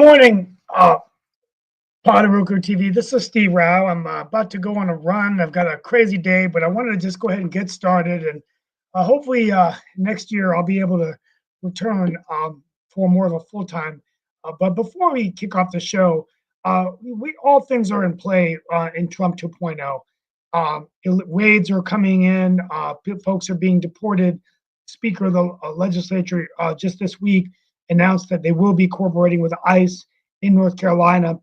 Morning, Podaruku TV. This is Steve Rao. I'm about to go on a run. I've got a crazy day, but I wanted to just go ahead and get started. And hopefully next year I'll be able to return for more of a full time. But before we kick off the show, we all things are in play in Trump 2.0. Raids are coming in. Folks are being deported. Speaker of the legislature just this week announced that they will be cooperating with ICE in North Carolina.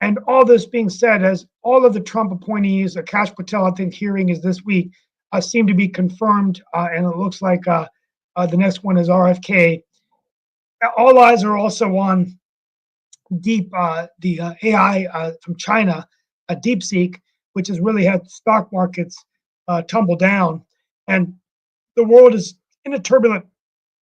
And all this being said, as all of the Trump appointees, Kash Patel, I think hearing is this week, seem to be confirmed, and it looks like the next one is RFK. All eyes are also on the AI from China, DeepSeek, which has really had stock markets tumble down, and the world is in a turbulent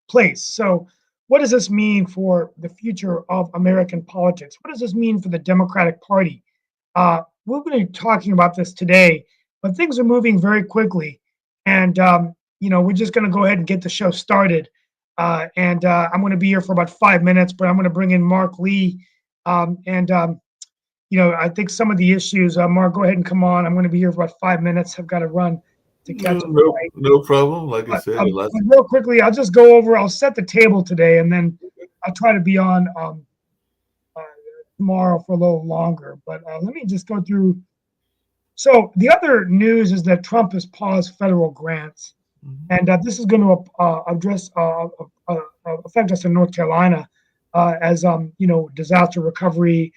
place. So what does this mean for the future of American politics? What does this mean for the Democratic Party? We're going to be talking about this today, but things are moving very quickly. And, we're just going to go ahead and get the show started. I'm going to be here for about 5 minutes, but I'm going to bring in Mark Lee. I think some of the issues, Mark, go ahead and come on. I'm going to be here for about 5 minutes. I've got to run to catch up. No problem. Like I said, real quickly, I'll just go over. I'll set the table today, and then I'll try to be on tomorrow for a little longer. But let me just go through. So the other news is that Trump has paused federal grants, and this is going to affect us in North Carolina as disaster recovery,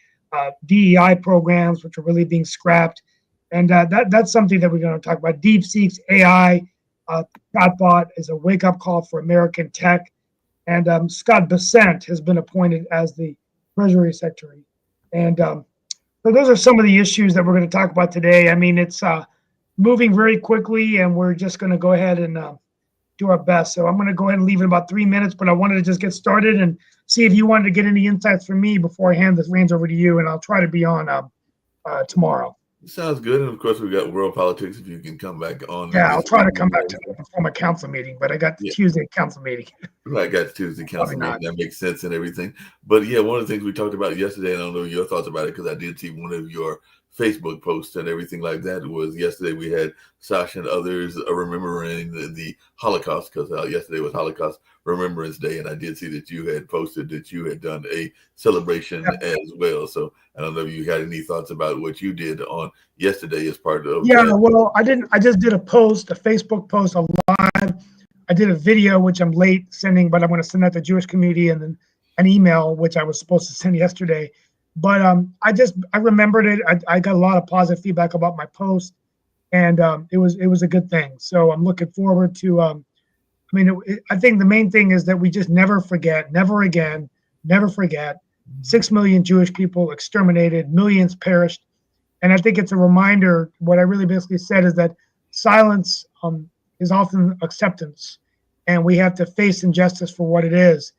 DEI programs, which are really being scrapped. And that's something that we're going to talk about. DeepSeek's AI chatbot is a wake-up call for American tech. And Scott Bessent has been appointed as the Treasury Secretary. And so those are some of the issues that we're going to talk about today. I mean, it's moving very quickly, and we're just going to go ahead and do our best. So I'm going to go ahead and leave in about 3 minutes, but I wanted to just get started and see if you wanted to get any insights from me before I hand the reins over to you, and I'll try to be on tomorrow. Sounds good. And of course, we've got world politics. If you can come back on. Yeah, I'll try to come back to before my council meeting, but I got the Tuesday council meeting. Right, I got the Tuesday council meeting. That makes sense and everything. But yeah, one of the things we talked about yesterday, and I don't know your thoughts about it because I did see one of your Facebook posts and everything like that, was yesterday we had Sasha and others remembering the Holocaust, because yesterday was Holocaust Remembrance Day, and I did see that you had posted that you had done a celebration as well. So I don't know if you had any thoughts about what you did on yesterday as part of well, I didn't. I just did a Facebook post, a live. I did a video, which I'm late sending, but I'm going to send that to the Jewish community, and then an email, which I was supposed to send yesterday. But I remembered it. I got a lot of positive feedback about my post, and it was a good thing. So I'm looking forward to. I think the main thing is that we just never forget, never again, never forget. 6 million Jewish people exterminated, millions perished, and I think it's a reminder. What I really basically said is that silence is often acceptance, and we have to face injustice for what it is,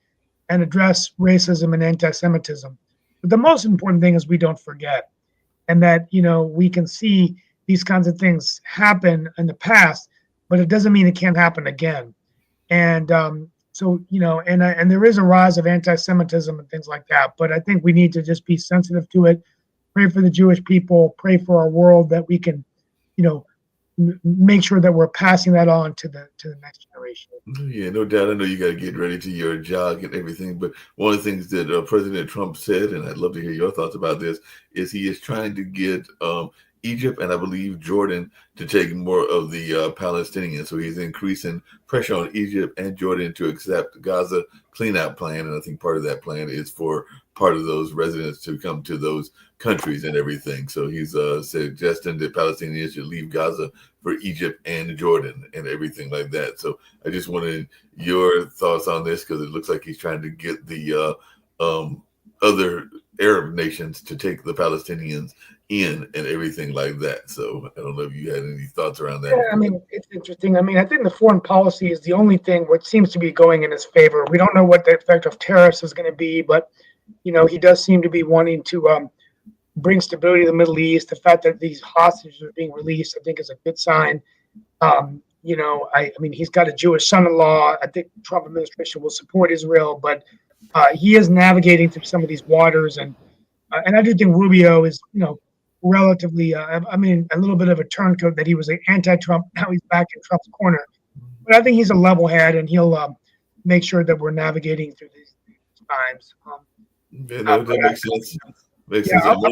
and address racism and anti-Semitism. But the most important thing is we don't forget, and that we can see these kinds of things happen in the past, but it doesn't mean it can't happen again. And and there is a rise of anti-Semitism and things like that. But I think we need to just be sensitive to it. Pray for the Jewish people. Pray for our world, that we can, make sure that we're passing that on to the next generation. Yeah, no doubt. I know you got to get ready to your jog and everything, but one of the things that President Trump said, and I'd love to hear your thoughts about this, is he is trying to get Egypt and I believe Jordan to take more of the Palestinians. So he's increasing pressure on Egypt and Jordan to accept Gaza clean-out plan. And I think part of that plan is for part of those residents to come to those countries and everything. So he's suggesting that Palestinians should leave Gaza for Egypt and Jordan and everything like that. So I just wanted your thoughts on this, because it looks like he's trying to get the other Arab nations to take the Palestinians in and everything like that. So I don't know if you had any thoughts around that. Yeah, it's interesting. I think the foreign policy is the only thing which seems to be going in his favor. We don't know what the effect of tariffs is going to be, but he does seem to be wanting to bring stability to the Middle East. The fact that these hostages are being released, I think, is a good sign. He's got a Jewish son-in-law. I think the Trump administration will support Israel, but he is navigating through some of these waters, and I do think Rubio is, relatively, I mean, a little bit of a turncoat that he was an anti-Trump. Now he's back in Trump's corner. But I think he's a level head, and he'll make sure that we're navigating through these times. That makes sense. Makes Yeah, sense.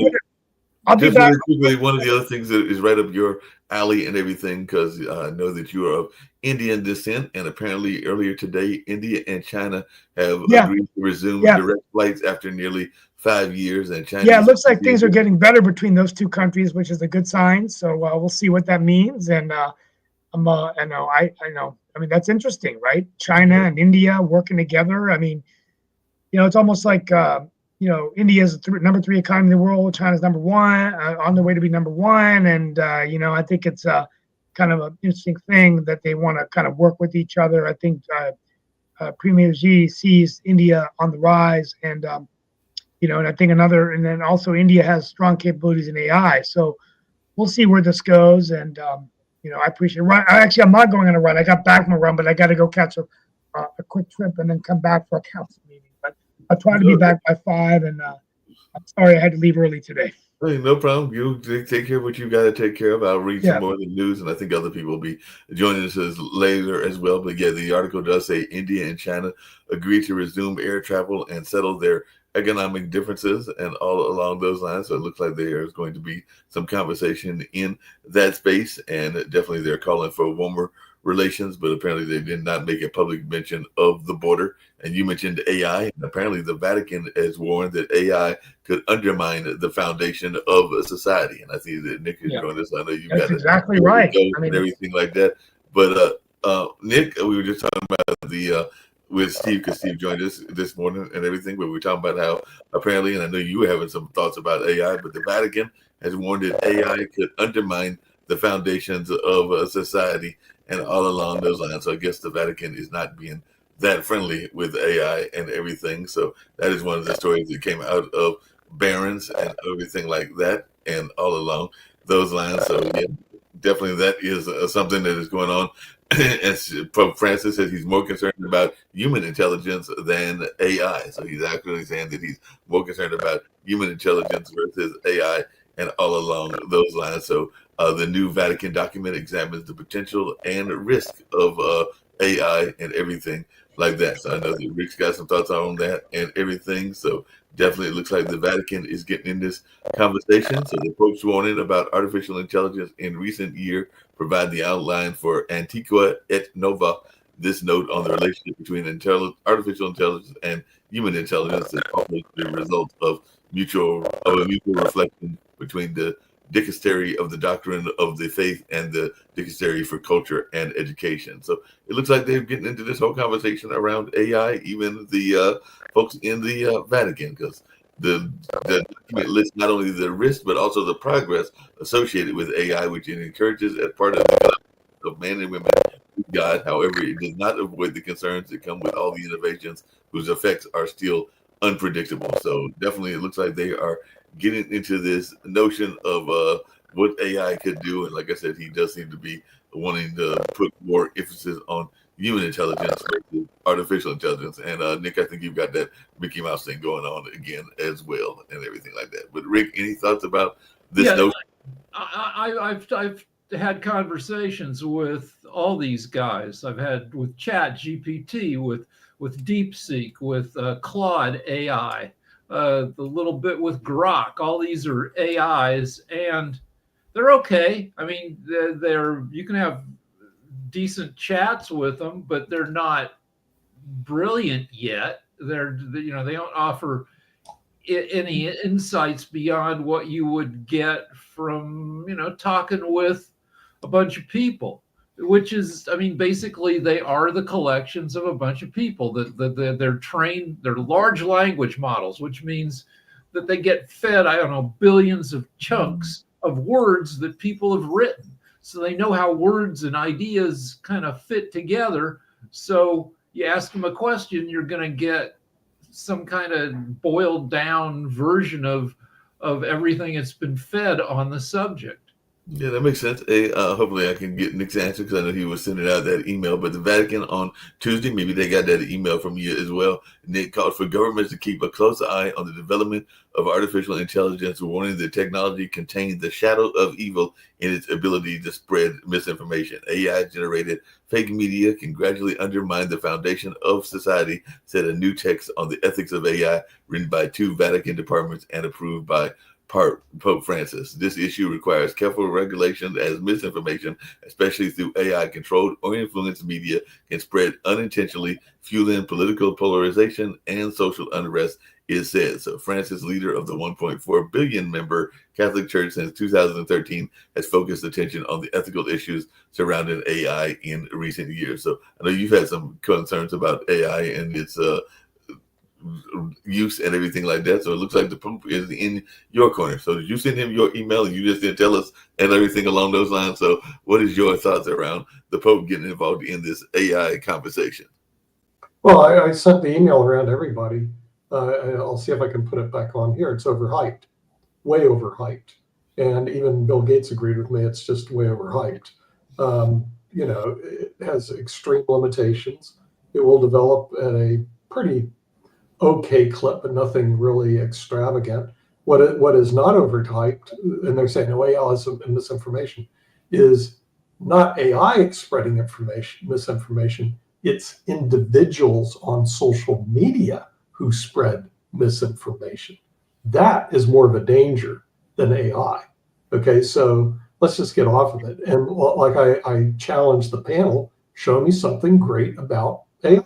I'll be Just back. really quickly, one of the other things that is right up your alley and everything, because I know that you are of Indian descent, and apparently earlier today, India and China have Yeah, agreed to resume yeah, direct flights after nearly 5 years. And China yeah. It is looks like things are getting better between those two countries, which is a good sign. So we'll see what that means. And I know. I mean, that's interesting, right? China and India working together. I mean, it's almost like India is the number 3 economy in the world. China's number 1, on their way to be number 1, and I think it's kind of an interesting thing that they want to kind of work with each other. I think Premier Xi sees India on the rise, and and I think and then also India has strong capabilities in AI. So we'll see where this goes, and I appreciate it. I'm not going on a run. I got back from a run, but I got to go catch a quick trip and then come back for a council meeting. But I'll try to be back by 5, and I'm sorry I had to leave early today. Hey, no problem. You take care of what you got to take care of. I'll read Yeah. some more of the news, and I think other people will be joining us later as well. But yeah, the article does say India and China agreed to resume air travel and settle their economic differences and all along those lines. So it looks like there is going to be some conversation in that space, and definitely they're calling for warmer relations, but apparently they did not make a public mention of the border. And you mentioned AI, and apparently the Vatican has warned that AI could undermine the foundation of a society. And I see that Nick is joining us. I know you've That's got exactly right. I mean, and everything like that. But Nick, we were just talking about with Steve, because Steve joined us this morning and everything, but we were talking about how apparently, and I know you were having some thoughts about AI, but the Vatican has warned that AI could undermine the foundations of a society and all along those lines. So I guess the Vatican is not being that friendly with AI and everything. So that is one of the stories that came out of Barron's and everything like that, and all along those lines. So yeah, definitely that is something that is going on. As Pope Francis said, he's more concerned about human intelligence than AI. So he's actually saying that he's more concerned about human intelligence versus AI and all along those lines. So the new Vatican document examines the potential and risk of AI and everything like that. So I know that Rick's got some thoughts on that and everything. So definitely it looks like the Vatican is getting in this conversation. So the Pope's warning about artificial intelligence in recent year provide the outline for Antiqua et Nova. This note on the relationship between artificial intelligence and human intelligence is almost the result of a mutual reflection between the dicastery of the doctrine of the faith and the dicastery for culture and education. So it looks like they're getting into this whole conversation around AI, even the folks in the Vatican, because the document lists not only the risk but also the progress associated with AI, which it encourages as part of the of men and women with God. However, it does not avoid the concerns that come with all the innovations whose effects are still unpredictable. So definitely it looks like they are getting into this notion of what AI could do. And like I said, he does seem to be wanting to put more emphasis on human intelligence versus artificial intelligence. And Nick, I think you've got that Mickey Mouse thing going on again as well and everything like that. But Rick, any thoughts about this notion? I've had conversations with all these guys. I've had with Chat GPT, with DeepSeek, with Claude AI, the little bit with Grok. All these are AIs, and they're okay. I mean, they're you can have decent chats with them, but they're not brilliant yet. They don't offer any insights beyond what you would get from talking with a bunch of people, which is, I mean, basically they are the collections of a bunch of people that they're trained. They're large language models, which means that they get fed, I don't know, billions of chunks of words that people have written. So they know how words and ideas kind of fit together. So you ask them a question, you're going to get some kind of boiled down version of everything that's been fed on the subject. Yeah, that makes sense. Hopefully, I can get Nick's answer because I know he was sending out that email. But the Vatican on Tuesday, maybe they got that email from you as well. Nick called for governments to keep a close eye on the development of artificial intelligence, warning that technology contains the shadow of evil in its ability to spread misinformation. AI-generated fake media can gradually undermine the foundation of society, said a new text on the ethics of AI written by 2 Vatican departments and approved by Pope Francis. This issue requires careful regulation as misinformation, especially through AI-controlled or influenced media, can spread unintentionally, fueling political polarization and social unrest, it says. So Francis, leader of the 1.4 billion member Catholic Church since 2013, has focused attention on the ethical issues surrounding AI in recent years. So I know you've had some concerns about AI and its use and everything like that. So it looks like the Pope is in your corner. So did you send him your email and you just didn't tell us and everything along those lines? So what is your thoughts around the Pope getting involved in this AI conversation? Well, I sent the email around to everybody. I'll see if I can put it back on here. It's overhyped, way overhyped. And even Bill Gates agreed with me. It's just way overhyped. It has extreme limitations. It will develop at a pretty okay clip, but nothing really extravagant. What is not overhyped, and they're saying, no, AI is misinformation, is not AI spreading misinformation. It's individuals on social media who spread misinformation. That is more of a danger than AI. Okay, so let's just get off of it. And like I challenged the panel, show me something great about AI.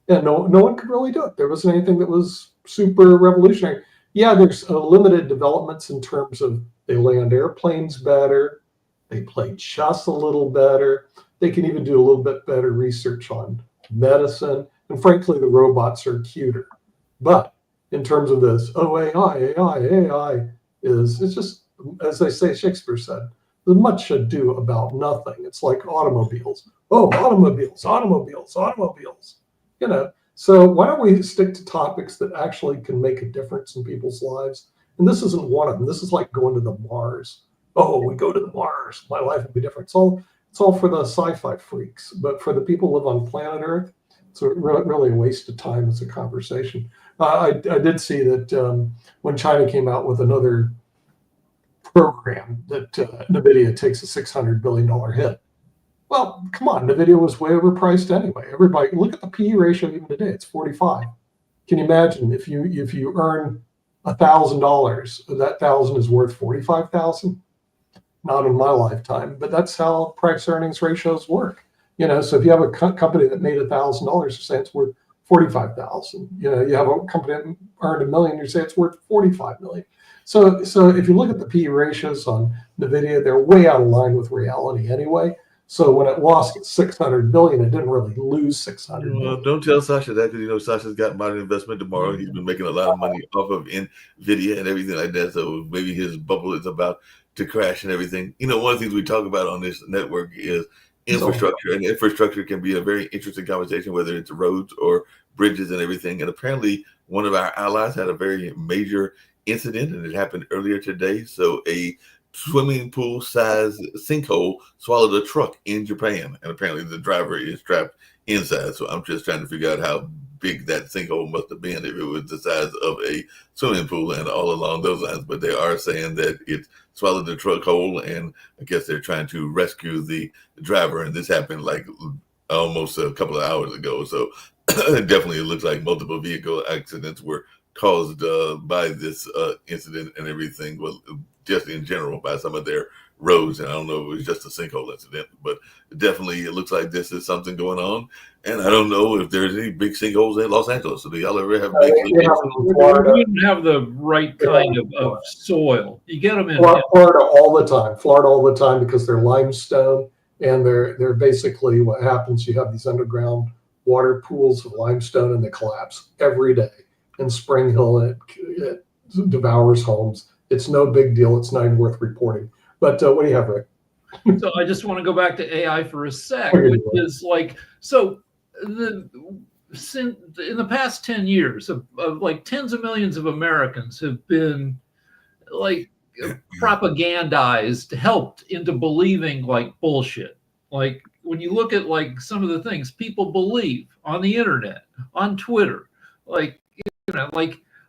And no one could really do it. There wasn't anything that was super revolutionary. Yeah, there's limited developments in terms of they land airplanes better, they play chess a little better, they can even do a little bit better research on medicine, and frankly, the robots are cuter. But in terms of this, AI it's just, as they say, Shakespeare said, there's much ado about nothing. It's like automobiles. Oh, automobiles. So why don't we stick to topics that actually can make a difference in people's lives? And this isn't one of them. This is like going to the Mars. Oh, we go to the Mars, my life would be different. It's all for the sci-fi freaks, but for the people who live on planet Earth, it's really a waste of time as a conversation. I did see that when China came out with another program that NVIDIA takes a $600 billion hit. Well, come on, NVIDIA was way overpriced anyway. Everybody, look at the PE ratio even today, it's 45. Can you imagine if you earn $1,000, that 1,000 is worth 45,000? Not in my lifetime, but that's how price earnings ratios work. So if you have a company that made $1,000, you say it's worth 45,000. You have a company that earned $1 million, you say it's worth 45 million. So if you look at the PE ratios on NVIDIA, they're way out of line with reality anyway. So when it lost $600 billion, it didn't really lose $600 billion. Well, don't tell Sasha that because Sasha's got Modern Investment tomorrow. He's been making a lot of money off of NVIDIA and everything like that. So maybe his bubble is about to crash and everything. One of the things we talk about on this network is infrastructure, and infrastructure can be a very interesting conversation, whether it's roads or bridges and everything. And apparently, one of our allies had a very major incident, and it happened earlier today. So a swimming pool sized sinkhole swallowed a truck in Japan, and apparently the driver is trapped inside. So I'm just trying to figure out how big that sinkhole must have been if it was the size of a swimming pool and all along those lines. But they are saying that it swallowed the truck whole, and I guess they're trying to rescue the driver. And this happened like almost a couple of hours ago. So definitely it looks like multiple vehicle accidents were caused by this incident and everything. Well, just in general by some of their roads. And I don't know if it was just a sinkhole incident, but definitely it looks like this is something going on. And I don't know if there's any big sinkholes in Los Angeles. So do y'all ever have big sinkholes? We wouldn't have the right kind of soil. You get them in Florida all the time because they're limestone, and they're basically what happens. You have these underground water pools of limestone, and they collapse every day. In Spring Hill, it devours homes. It's no big deal. It's not even worth reporting. But what do you have, Rick? So I just want to go back to AI for a sec, which is like, so in the past 10 years, of like tens of millions of Americans have been like propagandized, helped into believing like bullshit. Like when you look at like some of the things people believe on the internet, on Twitter, like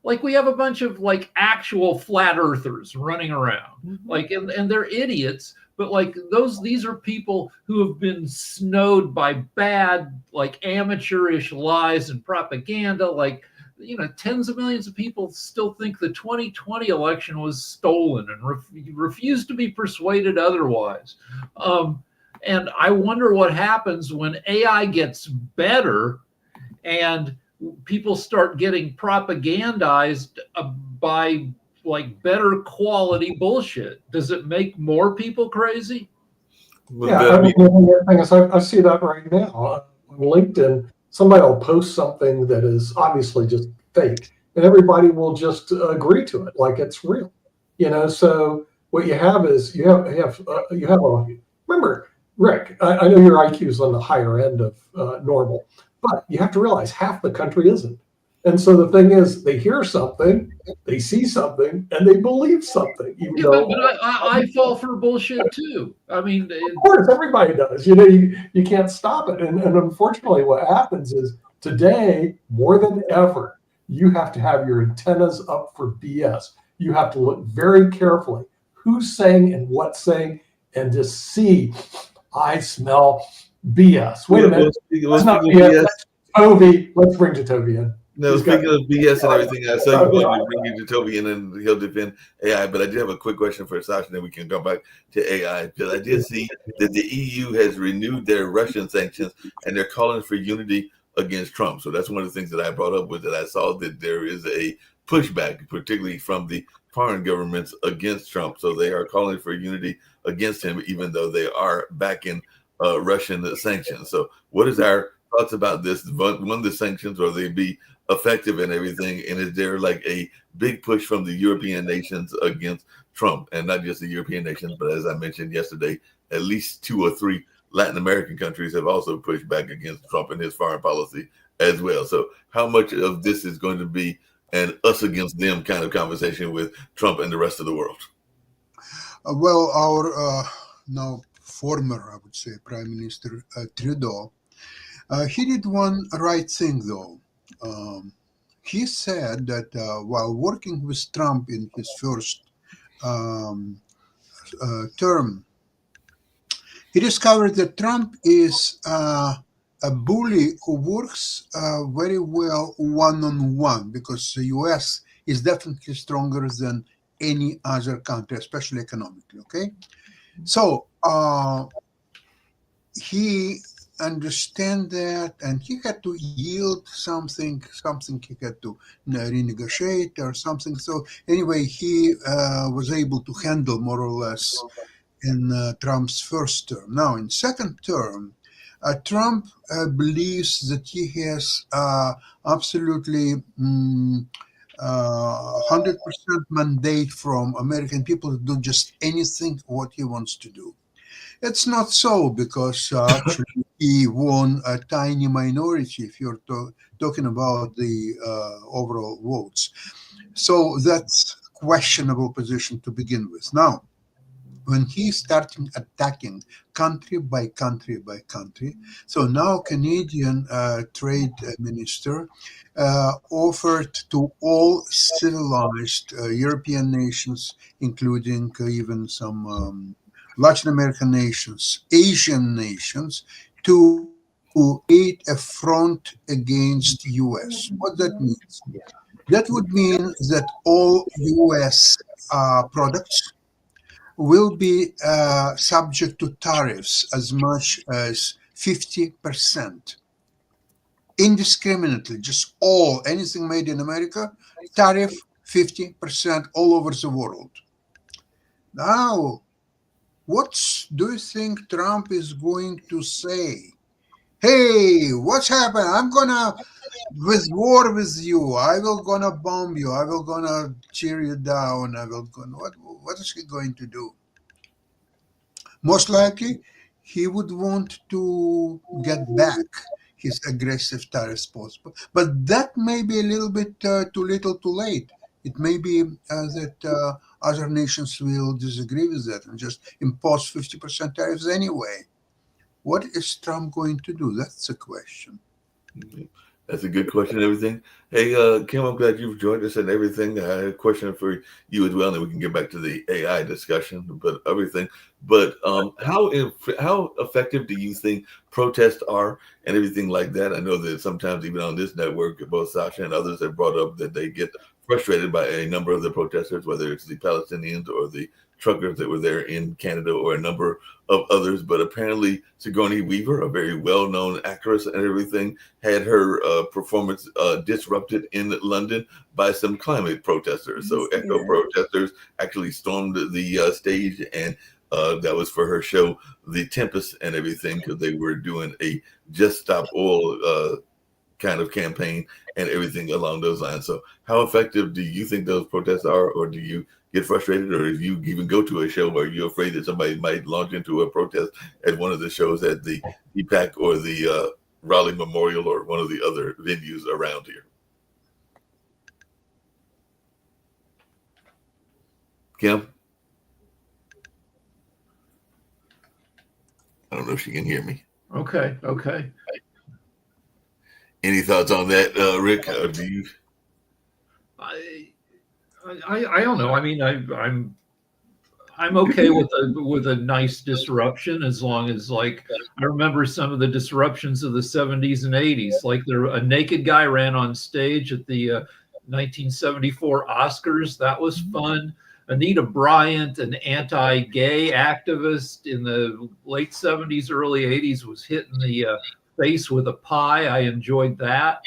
like we have a bunch of like actual flat earthers running around, like and they're idiots, but like these are people who have been snowed by bad, like amateurish lies and propaganda. Like, tens of millions of people still think the 2020 election was stolen and refuse to be persuaded otherwise. And I wonder what happens when AI gets better and people start getting propagandized by like better quality bullshit. Does it make more people crazy? Yeah, I mean, the thing is, I see that right now on LinkedIn. Somebody will post something that is obviously just fake, and everybody will just agree to it like it's real. So what you have is you have a remember, Rick. I know your IQ is on the higher end of normal, but you have to realize half the country isn't. And so the thing is, they hear something, they see something, and they believe something. But I fall for bullshit too. I mean, of course, everybody does. You can't stop it. And unfortunately, what happens is today, more than ever, you have to have your antennas up for BS. You have to look very carefully who's saying and what's saying, and just see, I smell BS. Wait a minute. That's not BS. Toby, let's bring Jacoby in. No, speaking of BS and everything, I saw you going to bring Jacoby in and he'll defend AI, but I do have a quick question for Sasha, and then we can go back to AI. Because I did see that the EU has renewed their Russian sanctions and they're calling for unity against Trump. So that's one of the things that I brought up with that I saw that there is a pushback, particularly from the foreign governments against Trump. So they are calling for unity against him, even though they are backing Russian sanctions. So what is our thoughts about this? One, the sanctions, or they be effective and everything, and is there like a big push from the European nations against Trump? And not just the European nations, but as I mentioned yesterday, at least 2 or 3 Latin American countries have also pushed back against Trump and his foreign policy as well. So how much of this is going to be an us against them kind of conversation with Trump and the rest of the world? Well, our now former, I would say, Prime Minister Trudeau, he did one right thing, though. He said that while working with Trump in his first term, he discovered that Trump is a bully who works very well one-on-one, because the U.S. is definitely stronger than any other country, especially economically, okay? So he understand that, and he had to yield something he had to renegotiate or something. So anyway, he was able to handle more or less in Trump's first term. Now in second term, Trump believes that he has absolutely 100% mandate from American people to do just anything what he wants to do. It's not so, because actually he won a tiny minority if you're talking about the overall votes. So that's a questionable position to begin with. Now, when he started attacking country by country by country, so now Canadian trade minister offered to all civilized European nations, including even some Latin American nations, Asian nations, to create a front against U.S. What that means? That would mean that all U.S. products will be subject to tariffs as much as 50%. Indiscriminately, just anything made in America, tariff 50% all over the world. Now, what do you think Trump is going to say? Hey, what's happened? I'm gonna with war with you. I will gonna bomb you. I will gonna tear you down. I will gonna what is he going to do? Most likely, he would want to get back his aggressive tariffs possible, but that may be a little bit too little, too late. It may be that other nations will disagree with that and just impose 50% tariffs anyway. What is Trump going to do? That's the question. That's a good question and everything. Hey, Kim, I'm glad you've joined us and everything. I had a question for you as well, and we can get back to the AI discussion, but everything. But how effective do you think protests are and everything like that? I know that sometimes even on this network, both Sasha and others have brought up that they get frustrated by a number of the protesters, whether it's the Palestinians or the truckers that were there in Canada or a number of others. But apparently Sigourney Weaver, a very well-known actress and everything, had her performance disrupted in London by some climate protesters. So eco protesters actually stormed the stage, and that was for her show, The Tempest and everything, because they were doing a Just Stop Oil kind of campaign and everything along those lines. So how effective do you think those protests are, or do you get frustrated, or if you even go to a show where you're afraid that somebody might launch into a protest at one of the shows at the EPAC or the Raleigh Memorial or one of the other venues around here? Kim? I don't know if she can hear me. Okay. Any thoughts on that, Rick? Do you? I don't know. I mean, I'm okay with a nice disruption, as long as, like, I remember some of the disruptions of the 70s and 80s. Like, a naked guy ran on stage at the 1974 Oscars. That was fun. Anita Bryant, an anti-gay activist in the late 70s, early 80s, was hit in the face with a pie. I enjoyed that.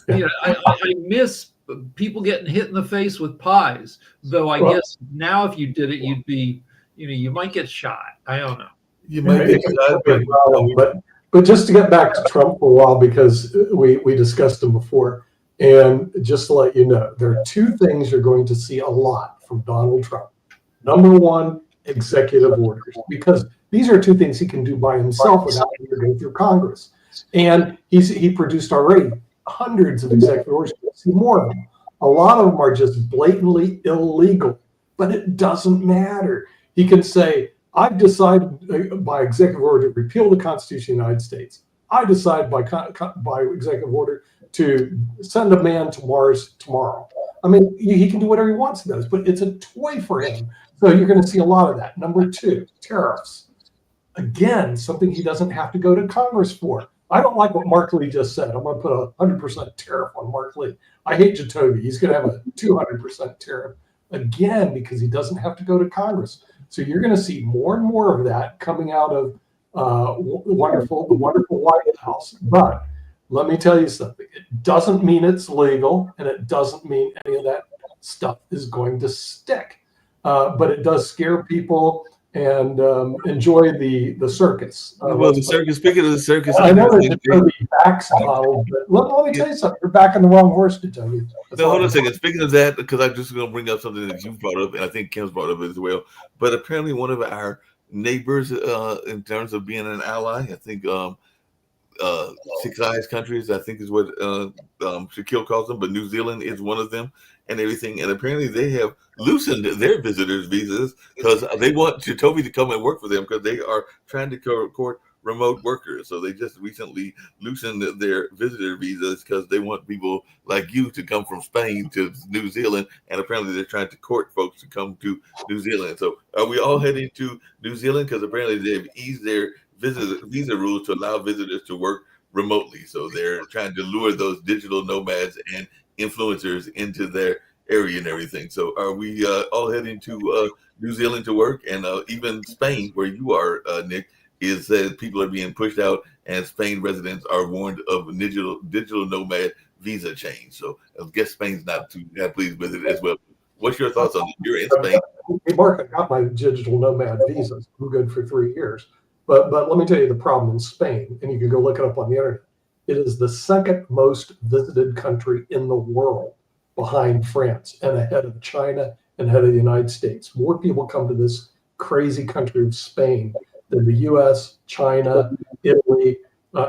Yeah, I miss people getting hit in the face with pies, though. I guess now if you did it, you'd be, you might get shot. I don't know. You might get shot, but just to get back to Trump for a while, because we discussed him before, and just to let you know, there are two things you're going to see a lot from Donald Trump. Number one, executive orders, because these are two things he can do by himself without having to go through Congress. And he produced already hundreds of executive orders. You'll see more of them. A lot of them are just blatantly illegal, but it doesn't matter. He can say, I've decided by executive order to repeal the Constitution of the United States. I decide by executive order to send a man to Mars tomorrow. I mean, he can do whatever he wants to those, but it's a toy for him. So you're going to see a lot of that. Number two, tariffs. Again, something he doesn't have to go to Congress for. I don't like what Mark Lee just said. I'm going to put a 100% tariff on Mark Lee. I hate Jacoby. He's going to have a 200% tariff again, because he doesn't have to go to Congress. So you're going to see more and more of that coming out of the wonderful White House. But let me tell you something. It doesn't mean it's legal, and it doesn't mean any of that stuff is going to stick. But it does scare people and enjoy the circus. Well, the circus. Speaking of the circus, I know there's Jacoby backs bottle, but let me tell you something. You're backing the wrong horse, Jacoby. No, hold on a second. Speaking of that, because I'm just going to bring up something that you brought up, and I think Kim's brought up as well. But apparently, one of our neighbors, in terms of being an ally, I think Six Eyes countries, I think is what Shaquille calls them, but New Zealand is one of them and everything. And apparently they have loosened their visitors' visas because they want Jacoby to come and work for them, because they are trying to court remote workers. So they just recently loosened their visitor visas because they want people like you to come from Spain to New Zealand. And apparently they're trying to court folks to come to New Zealand. So are we all heading to New Zealand? Because apparently they've eased their visa rules to allow visitors to work remotely. So they're trying to lure those digital nomads and influencers into their area and everything. So are we all heading to New Zealand to work? And even Spain, where you are, Nick, is that people are being pushed out, and Spain residents are warned of digital nomad visa change. So I guess Spain's not too pleased with it as well. What's your thoughts on it? You're in Spain. Hey, Mark, I got my digital nomad visas. I'm good for 3 years. But let me tell you the problem in Spain, and you can go look it up on the internet. It is the second most visited country in the world, behind France and ahead of China and ahead of the United States. More people come to this crazy country of Spain than the US, China, Italy,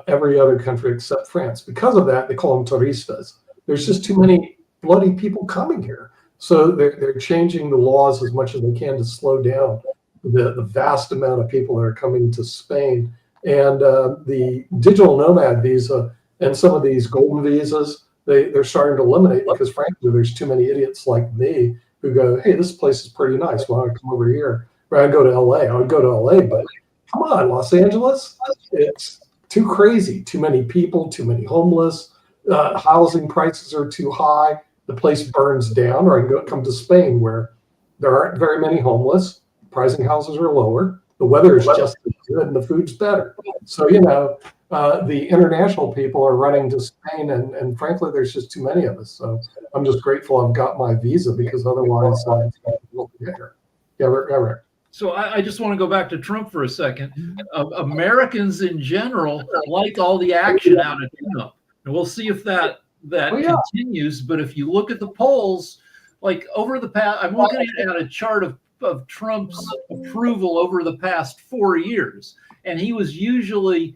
every other country except France. Because of that, they call them turistas. There's just too many bloody people coming here. So they're changing the laws as much as they can to slow down the vast amount of people that are coming to Spain. And the digital nomad visa and some of these golden visas, they're starting to eliminate because frankly, there's too many idiots like me who go, hey, this place is pretty nice. Why don't I come over here? Or I'd go to LA. I would go to LA, but come on, Los Angeles, it's too crazy. Too many people, too many homeless. Housing prices are too high. The place burns down. Or I can come to Spain where there aren't very many homeless. Pricing houses are lower. The weather is just as good and the food's better. So, the international people are running to Spain and frankly, there's just too many of us. So I'm just grateful I've got my visa because otherwise I won't get here. Yeah, Rick. So I just want to go back to Trump for a second. Americans in general like all the action out of Trump. And we'll see if that continues. But if you look at the polls, like over the past, I'm looking at a chart of Trump's approval over the past 4 years. And he was usually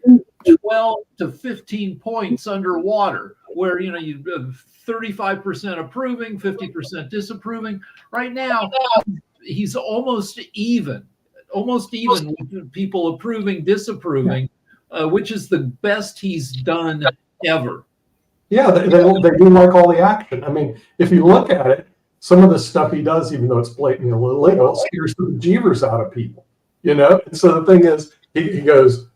12 to 15 points underwater, where, you 35% approving, 50% disapproving. Right now, he's almost even with people approving, disapproving, which is the best he's done ever. Yeah, they do like all the action. I mean, if you look at it, some of the stuff he does, even though it's blatantly illegal, scares the bejeevers out of people, And so the thing is, he goes,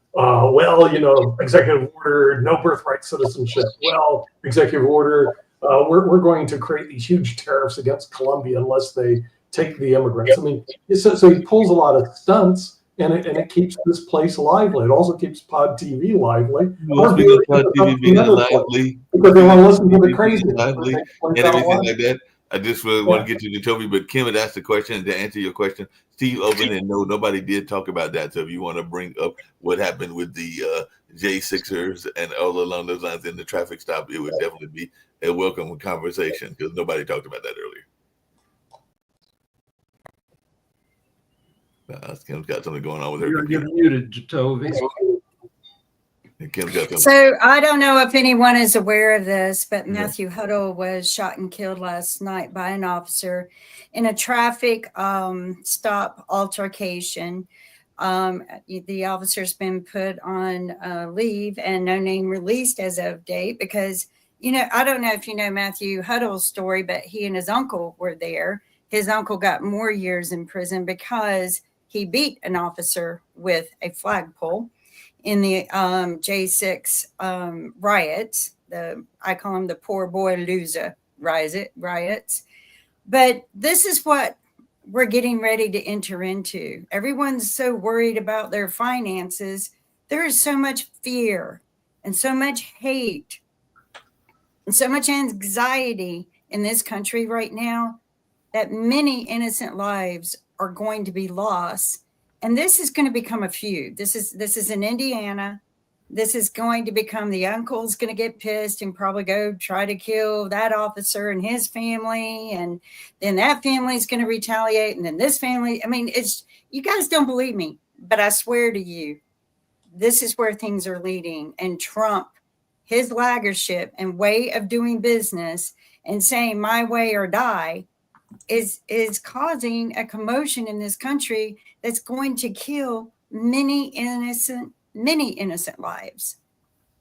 executive order, no birthright citizenship. Well, executive order, we're going to create these huge tariffs against Colombia unless they take the immigrants. I mean, so he pulls a lot of stunts, and it keeps this place lively. It also keeps Pod TV lively. Well, speaking of Pod TV being lively, because they want to listen to the crazy lively and everything like that. I just really want to get you to Toby, but Kim had asked the question to answer your question. Steve opened and no, nobody did talk about that. So if you want to bring up what happened with the J6ers and all along those lines in the traffic stop, it would definitely be a welcome conversation because nobody talked about that earlier. Kim's got something going on with her. You're muted, Toby. So I don't know if anyone is aware of this, but Matthew Huddle was shot and killed last night by an officer in a traffic stop altercation. The officer's been put on leave and no name released as of date because, I don't know if you know Matthew Huddle's story, but he and his uncle were there. His uncle got more years in prison because he beat an officer with a flagpole in the J6 riots. I call them the poor boy loser riots. But this is what we're getting ready to enter into. Everyone's so worried about their finances. There is so much fear and so much hate and so much anxiety in this country right now that many innocent lives are going to be lost. And this is going to become a feud. This is in Indiana. This is going to become the uncle's going to get pissed and probably go try to kill that officer and his family. And then that family is going to retaliate. And then this family, you guys don't believe me, but I swear to you, this is where things are leading. And Trump, his lagership and way of doing business and saying my way or die is causing a commotion in this country that's going to kill many innocent lives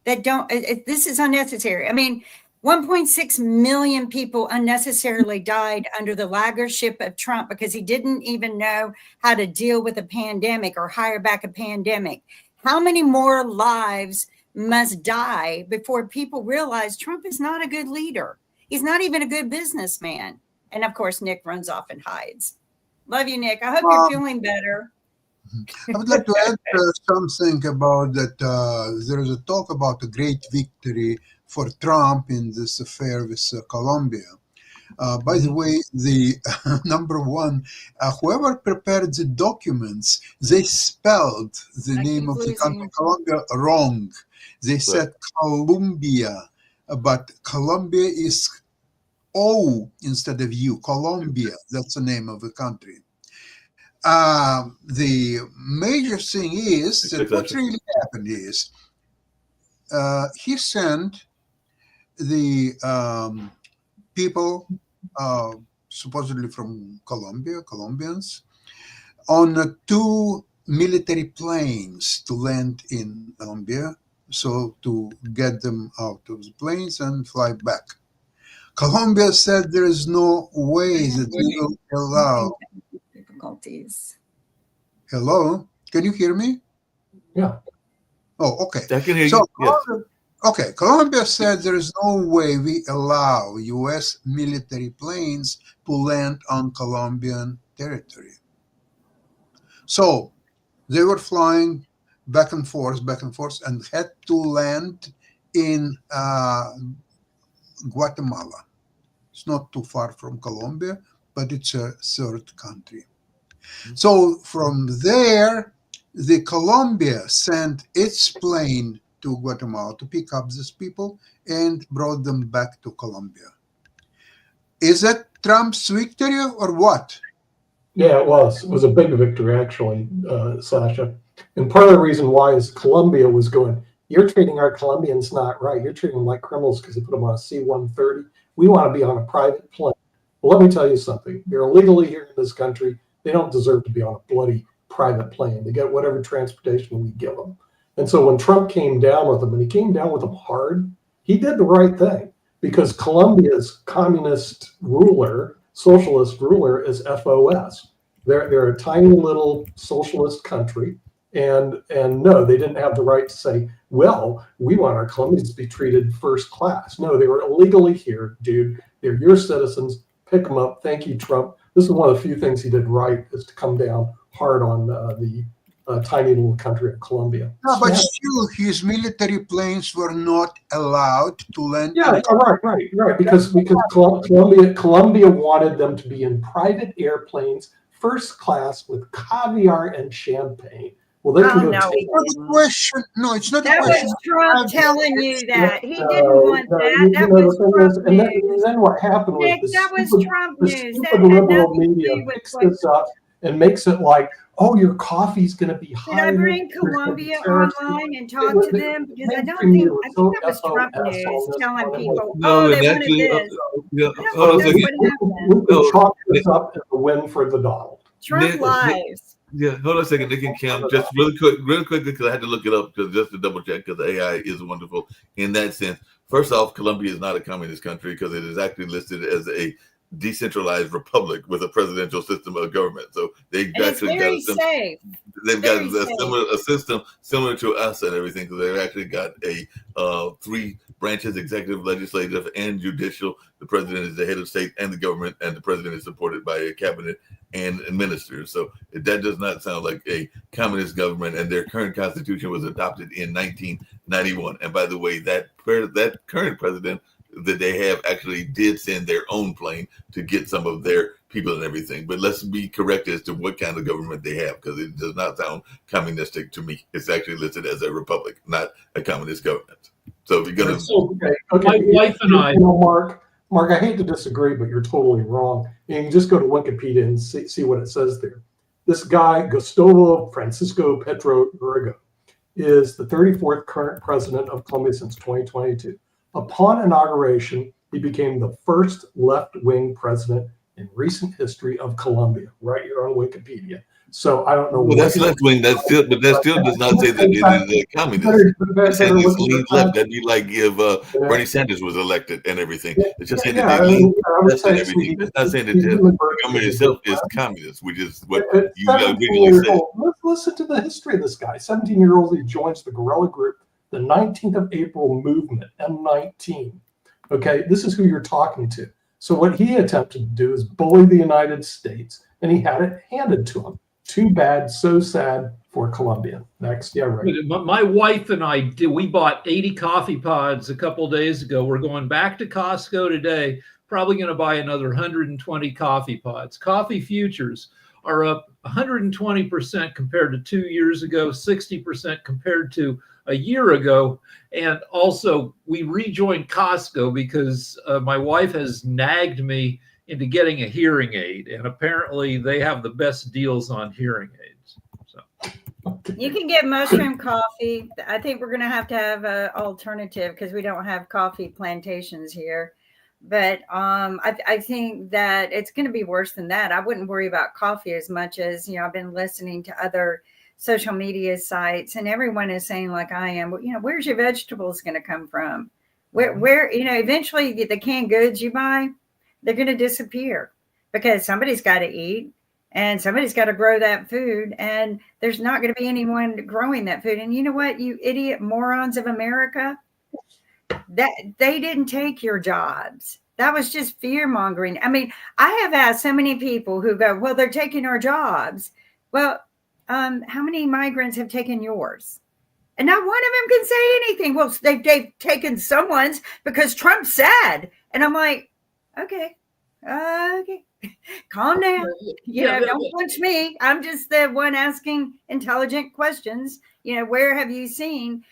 that don't. This is unnecessary. 1.6 million people unnecessarily died under the lagership of Trump because he didn't even know how to deal with a pandemic or hire back a pandemic. How many more lives must die before people realize Trump is not a good leader? He's not even a good businessman. And of course, Nick runs off and hides. Love you, Nick. I hope you're feeling better. I would like to add something about that. There is a talk about a great victory for Trump in this affair with Colombia. By the way, the number one, whoever prepared the documents, they spelled the name of the country Colombia wrong. They said Colombia, but Colombia is O instead of U. Colombia, that's the name of the country. The major thing is that what really happened is he sent the people supposedly from Colombians, on 2 military planes to land in Colombia, so to get them out of the planes and fly back. Colombia said there is no way that we will allow. Difficulties. Hello, can you hear me? Yeah. Oh, okay. I can hear So, you. Yes. okay, Colombia said there is no way we allow U.S. military planes to land on Colombian territory. So they were flying back and forth, and had to land in Guatemala. It's not too far from Colombia, but it's a third country. So from there, the Colombia sent its plane to Guatemala to pick up these people and brought them back to Colombia. Is that Trump's victory or what? Yeah, it was. It was a big victory, actually, Sasha. And part of the reason why is Colombia was going, you're treating our Colombians not right. You're treating them like criminals because they put them on a C-130. We want to be on a private plane. Well, let me tell you something. They're illegally here in this country. They don't deserve to be on a bloody private plane. They get whatever transportation we give them. And so when Trump came down with them, and he came down with them hard, he did the right thing because Colombia's communist ruler, socialist ruler is FOS. They're a tiny little socialist country. And no, they didn't have the right to say, well, we want our Colombians to be treated first class. No, they were illegally here, dude. They're your citizens. Pick them up. Thank you, Trump. This is one of the few things he did right, is to come down hard on the tiny little country of Colombia. No, but still, his military planes were not allowed to land. Yeah, right. Because Colombia wanted them to be in private airplanes, first class, with caviar and champagne. Well, they can go no, take It's not a question. No, it's not a That question. was Trump telling you that. He didn't want No, that. That the was thing Trump is, and news. then what happened was Nick, that was Trump the news. stupid That had liberal nothing to media do with picks what. this up and makes it like, oh, your coffee's going to be Did higher. I bring there's gonna be Columbia tariffs. online and talk to them? Because I don't Mainstream think, media I think so that was Trump SOS on news this telling one. people, No, oh, they and wanted actually, this. yeah, I don't hold on a think second. that's what happened. We could chalk this up as a win for the Donald. Trump Nick- lies. Yeah, hold on a second, Nick and Kim. Just really quick, because I had to look it up just to double check, because AI is wonderful in that sense. First off, Colombia is not a communist country because it is actually listed as a decentralized republic with a presidential system of government. So they've And it's actually very got safe. they've got very a system similar to us and everything, because they've actually got a 3 branches: executive, legislative, and judicial. The president is the head of state and the government, and the president is supported by a cabinet and ministers. So that does not sound like a communist government. And their current constitution was adopted in 1991. And by the way, that current president that they have actually did send their own plane to get some of their people and everything. But let's be correct as to what kind of government they have, because it does not sound communistic to me. It's actually listed as a republic, not a communist government. So if you're going to... Okay. My wife and I- You know, Mark, I hate to disagree, but you're totally wrong. And you just go to Wikipedia and see what it says there. This guy, Gustavo Francisco Petro Urrego, is the 34th current president of Colombia since 2022. Upon inauguration, he became the first left-wing president in recent history of Colombia, right here on Wikipedia. So I don't know. Well, that's left wing. But that still does not say that it is a communist. It's saying it's lean left. That'd be like if Bernie Sanders was elected and everything. It's just saying that they lean left and everything. It's not saying that the government itself is communist, which is what you originally said. Listen to the history of this guy. 17-year-old, he joins the guerrilla group, the 19th of April movement, M19. Okay, this is who you're talking to. So what he attempted to do is bully the United States, and he had it handed to him. Too bad, so sad for Colombia. Next, yeah, right. My wife and I we bought 80 coffee pods a couple of days ago. We're going back to Costco today, probably going to buy another 120 coffee pods. Coffee futures are up 120% compared to 2 years ago, 60% compared to a year ago. And also, we rejoined Costco because my wife has nagged me into getting a hearing aid, and apparently they have the best deals on hearing aids. So You can get mushroom coffee. I think we're going to have an alternative because we don't have coffee plantations here. But I think that it's going to be worse than that. I wouldn't worry about coffee as much as, I've been listening to other social media sites, and everyone is saying, like I am, where's your vegetables going to come from? Where, eventually the canned goods you buy, they're going to disappear because somebody's got to eat and somebody's got to grow that food. And there's not going to be anyone growing that food. And you know what, you idiot morons of America, that they didn't take your jobs. That was just fear mongering. I mean, I have asked so many people who go, well, they're taking our jobs. Well, how many migrants have taken yours? And not one of them can say anything. Well, they've taken someone's because Trump said. And I'm like, okay, calm down. Don't punch me. I'm just the one asking intelligent questions. Where have you seen?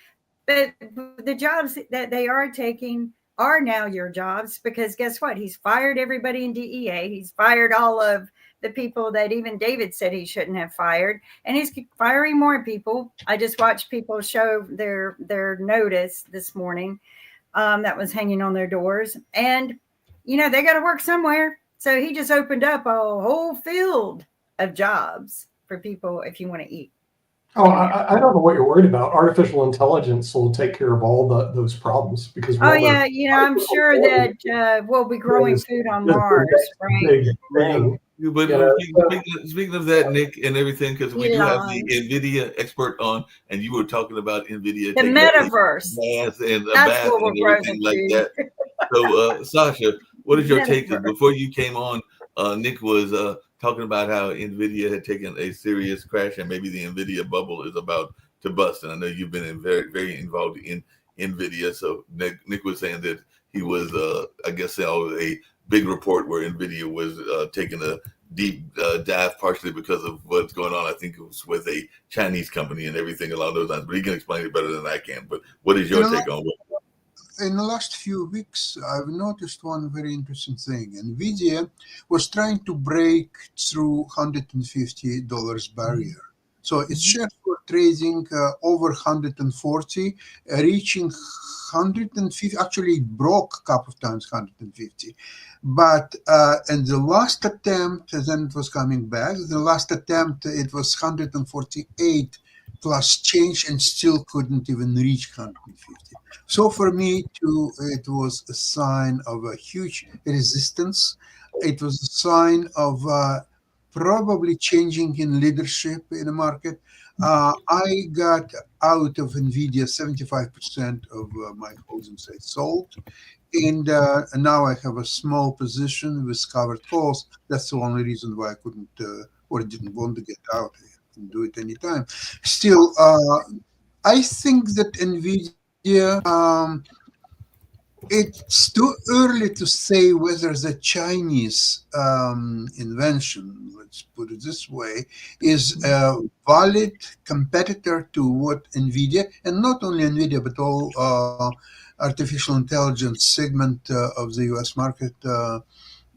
But the jobs that they are taking are now your jobs, because guess what? He's fired everybody in DEA. He's fired all of the people that even David said he shouldn't have fired, and he's firing more people. I just watched people show their notice this morning that was hanging on their doors, and they got to work somewhere. So he just opened up a whole field of jobs for people if you want to eat. Oh, I don't know what you're worried about. Artificial intelligence will take care of all those problems because. I'm sure that we'll be growing food on Mars, right? Big thing. But speaking of that, Nick, and everything, because we do have the NVIDIA expert on, and you were talking about NVIDIA. The metaverse. Bath and everything like that. So, Sasha, what is your take? Before you came on, Nick was talking about how NVIDIA had taken a serious crash, and maybe the NVIDIA bubble is about to bust. And I know you've been very, very involved in NVIDIA. So Nick was saying that he was, I guess, a big report where NVIDIA was taking a deep dive, partially because of what's going on. I think it was with a Chinese company and everything along those lines. But he can explain it better than I can. But what is your take on what? In the last few weeks, I've noticed one very interesting thing. NVIDIA was trying to break through $150 barrier. So its shares were trading over 140, reaching 150. Actually, it broke a couple of times 150. But in the last attempt, then it was coming back. The last attempt, it was 148 plus change, and still couldn't even reach 150. So for me, too, it was a sign of a huge resistance. It was a sign of probably changing in leadership in the market. I got out of NVIDIA 75% of my holdings I sold. And now I have a small position with covered calls. That's the only reason why I couldn't or didn't want to get out. I can do it anytime. Still, I think that NVIDIA, it's too early to say whether the Chinese invention, let's put it this way, is a valid competitor to what NVIDIA, and not only NVIDIA, but all artificial intelligence segment of the US market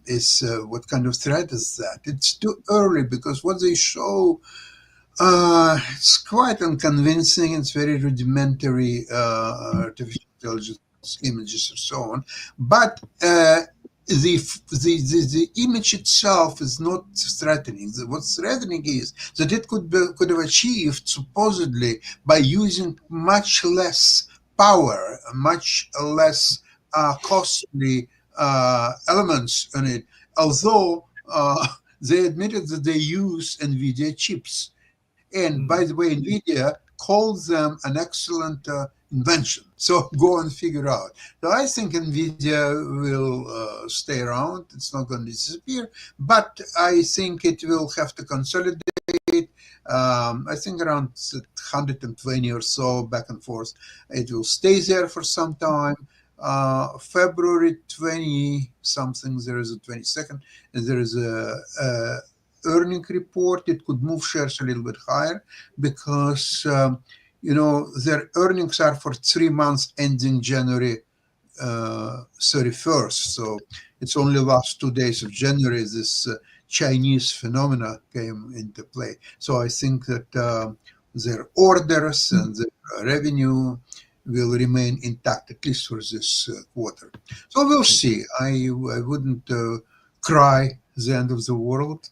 is, what kind of threat is that? It's too early because what they show, it's quite unconvincing. It's very rudimentary artificial intelligence images and so on. But the image itself is not threatening. What's threatening is that it could have achieved supposedly by using much less power, much less costly elements in it. Although they admitted that they use NVIDIA chips. And by the way, NVIDIA calls them an excellent invention. So go and figure out. So I think NVIDIA will stay around. It's not going to disappear, but I think it will have to consolidate. I think around 120 or so back and forth. It will stay there for some time. February 20 something, there is a 22nd, and there is a earning report. It could move shares a little bit higher because their earnings are for 3 months ending January 31st. So it's only last 2 days of January this Chinese phenomena came into play. So I think that their orders and their revenue will remain intact, at least for this quarter. So we'll see. I wouldn't cry the end of the world.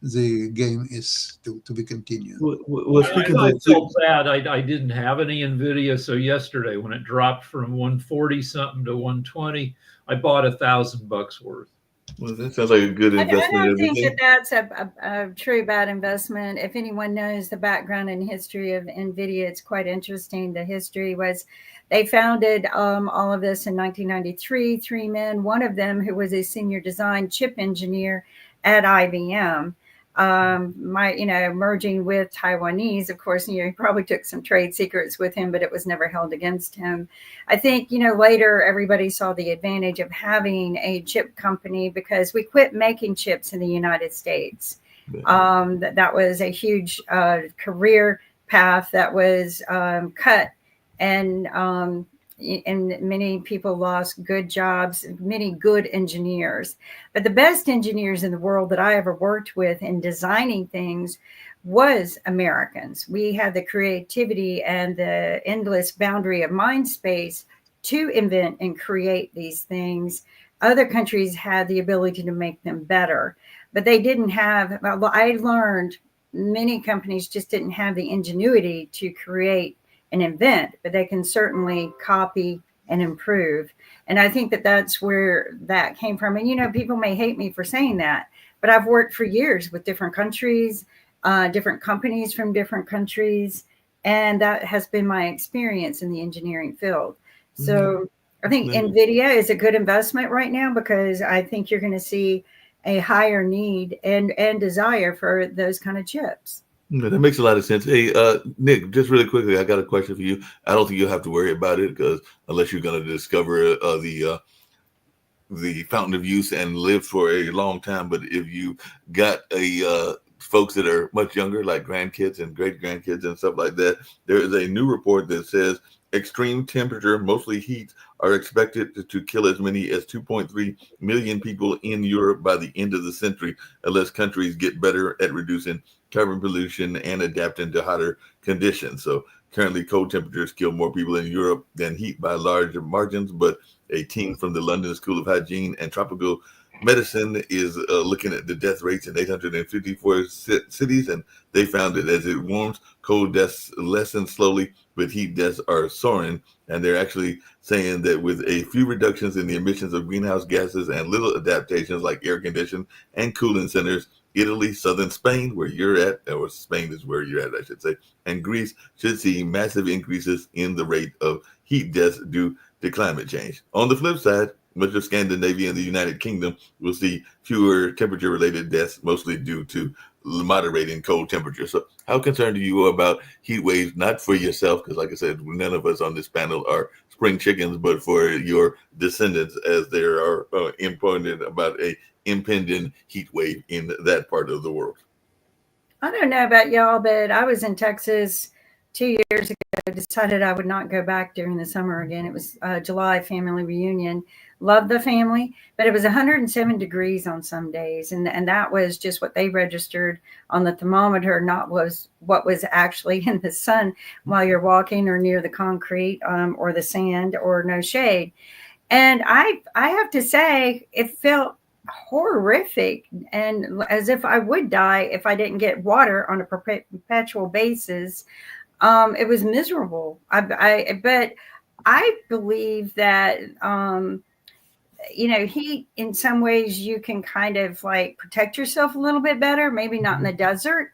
The game is to be continued. Well, speaking I of felt bad. I didn't have any NVIDIA. So yesterday when it dropped from 140 something to 120, I bought $1,000 worth. well, that sounds like a good I investment. don't think everything. that's a true bad investment. If anyone knows the background and history of NVIDIA, it's quite interesting. The history was they founded all of this in 1993, three men, one of them who was a senior design chip engineer at IBM. Merging with Taiwanese, of course, he probably took some trade secrets with him, but it was never held against him. I think, later everybody saw the advantage of having a chip company because we quit making chips in the United States. That was a huge career path that was cut, and many people lost good jobs, many good engineers. But the best engineers in the world that I ever worked with in designing things was Americans. We had the creativity and the endless boundary of mind space to invent and create these things. Other countries had the ability to make them better, but they didn't have, I learned many companies just didn't have the ingenuity to create and invent, but they can certainly copy and improve. And I think that that's where that came from. And, people may hate me for saying that, but I've worked for years with different countries, different companies from different countries. And that has been my experience in the engineering field. So I think NVIDIA is a good investment right now because I think you're going to see a higher need and desire for those kind of chips. That makes a lot of sense. Hey, Nick, just really quickly, I got a question for you. I don't think you'll have to worry about it because unless you're going to discover the fountain of youth and live for a long time. But if you got folks that are much younger, like grandkids and great grandkids and stuff like that, there is a new report that says extreme temperature, mostly heat, are expected to kill as many as 2.3 million people in Europe by the end of the century, unless countries get better at reducing carbon pollution and adapting to hotter conditions. So currently cold temperatures kill more people in Europe than heat by large margins, but a team from the London School of Hygiene and Tropical Medicine is looking at the death rates in 854 cities, and they found that as it warms, cold deaths lessen slowly, but heat deaths are soaring. And they're actually saying that with a few reductions in the emissions of greenhouse gases and little adaptations like air conditioning and cooling centers, Italy, southern Spain, where you're at, or Spain is where you're at, I should say, and Greece should see massive increases in the rate of heat deaths due to climate change. On the flip side, much of Scandinavia and the United Kingdom will see fewer temperature-related deaths, mostly due to moderating cold temperatures. So how concerned are you about heat waves, not for yourself, because like I said, none of us on this panel are spring chickens, but for your descendants as they are informed about a impending heat wave in that part of the world? I don't know about y'all, but I was in Texas 2 years ago, decided I would not go back during the summer again. It was July family reunion. Loved the family, but it was 107 degrees on some days. And that was just what they registered on the thermometer, not was what was actually in the sun while you're walking or near the concrete or the sand or no shade. And I have to say, it felt horrific and as if I would die if I didn't get water on a perpetual basis. It was miserable. But I believe that, heat, in some ways you can kind of like protect yourself a little bit better, maybe not in the desert,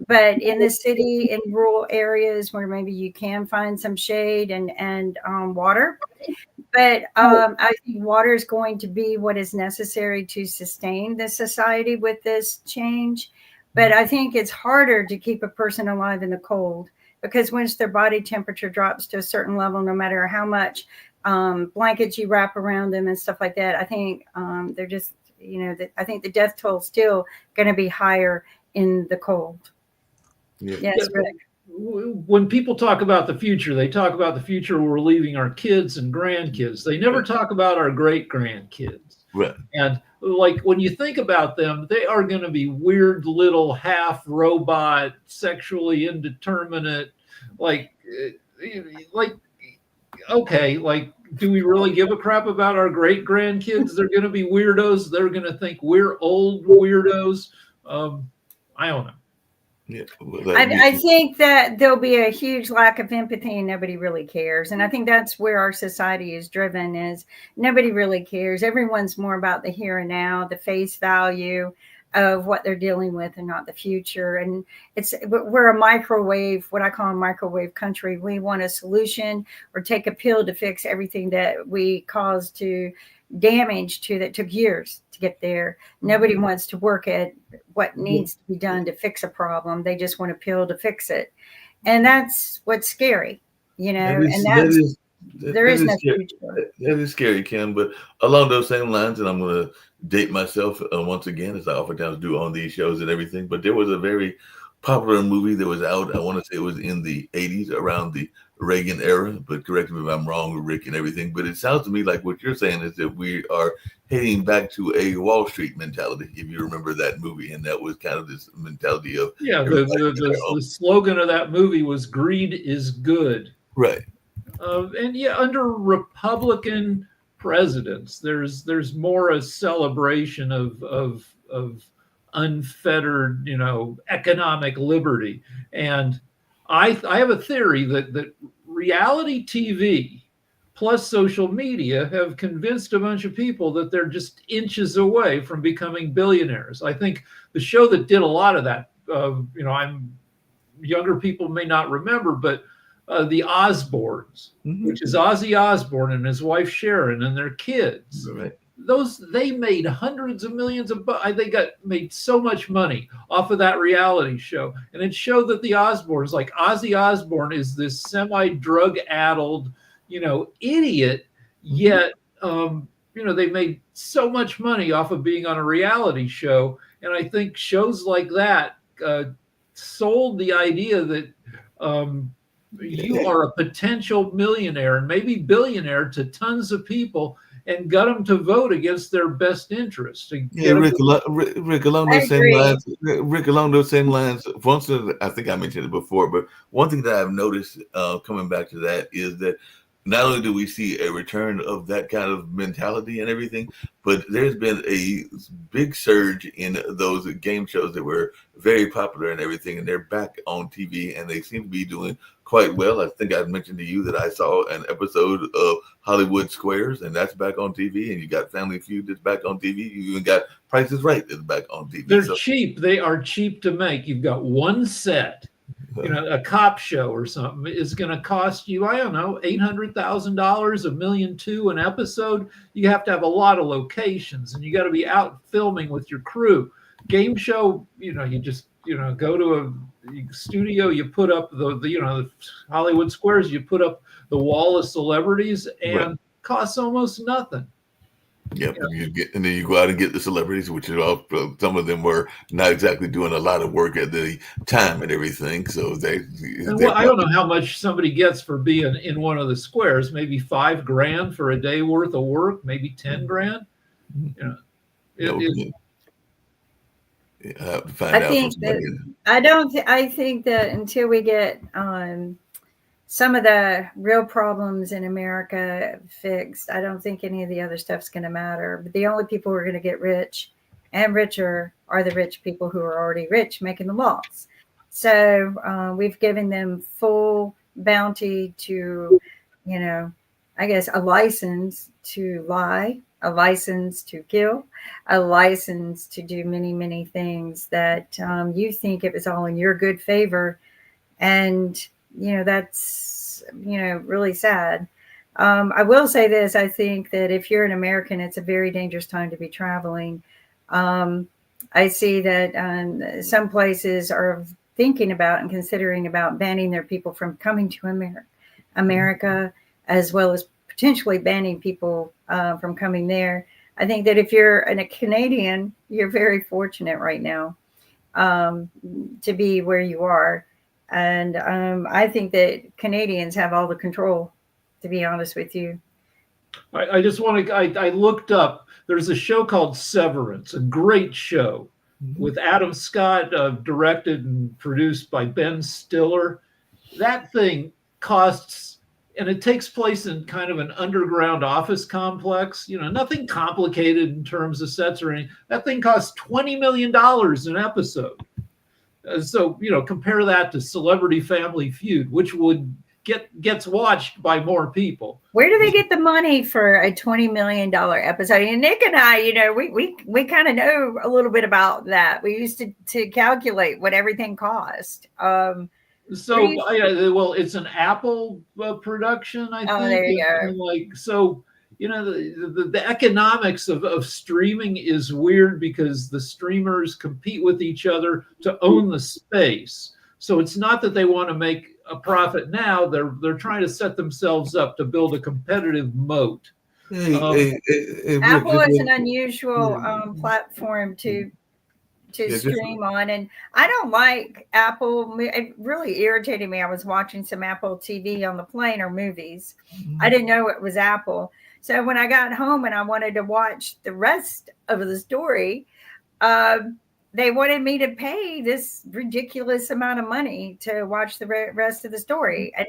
but in the city, in rural areas where maybe you can find some shade and water. But I think water is going to be what is necessary to sustain the society with this change. But I think it's harder to keep a person alive in the cold because once their body temperature drops to a certain level, no matter how much blankets you wrap around them and stuff like that, I think they're just, I think the death toll is still going to be higher in the cold. Yeah. Yes, Rick. When people talk about the future, they talk about the future where we're leaving our kids and grandkids. They never talk about our great grandkids. Right. And like when you think about them, they are going to be weird little half robot, sexually indeterminate, like okay, like, do we really give a crap about our great grandkids? They're going to be weirdos. They're going to think we're old weirdos. I don't know. Yeah, well, I think that there'll be a huge lack of empathy and nobody really cares. And I think that's where our society is driven, is nobody really cares. Everyone's more about the here and now, the face value of what they're dealing with and not the future. And we're a microwave, what I call a microwave country. We want a solution or take a pill to fix everything that we caused to damage to that took years to get there. Nobody wants to work at what needs to be done to fix a problem. They just want a pill to fix it. And that's what's scary, there is no future. That is scary, Kim. But along those same lines, and I'm going to date myself once again, as I oftentimes do on these shows and everything, but there was a very popular movie that was out. I want to say it was in the 80s, around the Reagan era, but correct me if I'm wrong, Rick, and everything. But it sounds to me like what you're saying is that we are heading back to a Wall Street mentality, if you remember that movie. And that was kind of this mentality of... Yeah, the slogan of that movie was "Greed is good." Right. And yeah, under Republican presidents, there's more a celebration of unfettered, economic liberty. And I have a theory that reality TV plus social media have convinced a bunch of people that they're just inches away from becoming billionaires. I think the show that did a lot of that, younger people may not remember, but the Osbournes, which is Ozzy Osbourne and his wife Sharon and their kids. Right. They made hundreds of millions of they made so much money off of that reality show. And it showed that the Osbournes, like Ozzy Osbourne, is this semi-drug addled, idiot, yet they made so much money off of being on a reality show. And I think shows like that sold the idea that you are a potential millionaire and maybe billionaire to tons of people, and got them to vote against their best interest. Yeah, Rick, along those same lines, once, I think I mentioned it before, but one thing that I've noticed coming back to that is that not only do we see a return of that kind of mentality and everything, but there's been a big surge in those game shows that were very popular and everything, and they're back on TV, and they seem to be doing quite well. I think I've mentioned to you that I saw an episode of Hollywood Squares, and that's back on TV, and you got Family Feud that's back on TV. You even got Price is Right that's back on TV. They're cheap. They are cheap to make. You've got one set. A cop show or something is going to cost you, I don't know, $800,000, $1.2 million an episode. You have to have a lot of locations, and you got to be out filming with your crew. Game show, you just go to a studio, you put up the Hollywood Squares, you put up the wall of celebrities, and costs almost nothing. Yep, and then you go out and get the celebrities, which are all, some of them were not exactly doing a lot of work at the time and everything. So I don't know how much somebody gets for being in one of the squares. Maybe $5,000 for a day worth of work. Maybe $10,000. I have to find out. I think that until we get some of the real problems in America fixed, I don't think any of the other stuff's going to matter. But the only people who are going to get rich and richer are the rich people who are already rich making the laws. So we've given them full bounty to, I guess, a license to lie, a license to kill, a license to do many, many things that you think it was all in your good favor. And that's, really sad. I will say this. I think that if you're an American, it's a very dangerous time to be traveling. I see that some places are thinking about and considering about banning their people from coming to America, as well as potentially banning people from coming there. I think that if you're a Canadian, you're very fortunate right now to be where you are. And I think that Canadians have all the control, to be honest with you. I just want to, I looked up, there's a show called Severance, a great show with Adam Scott, directed and produced by Ben Stiller. That thing costs and it takes place in kind of an underground office complex. Nothing complicated in terms of sets or anything. That thing costs $20 million an episode. So compare that to Celebrity Family Feud, which gets watched by more people. Where do they get the money for a $20 million episode? And Nick and I, we kind of know a little bit about that. We used to calculate what everything cost. Well, it's an Apple production, I think. Oh, there you go. The economics of streaming is weird because the streamers compete with each other to own the space. So it's not that they want to make a profit now. They're trying to set themselves up to build a competitive moat. Apple is an unusual platform to stream on, and I don't like Apple. It really irritated me. I was watching some Apple TV on the plane, or movies. I didn't know it was Apple. So when I got home and I wanted to watch the rest of the story, they wanted me to pay this ridiculous amount of money to watch the rest of the story. And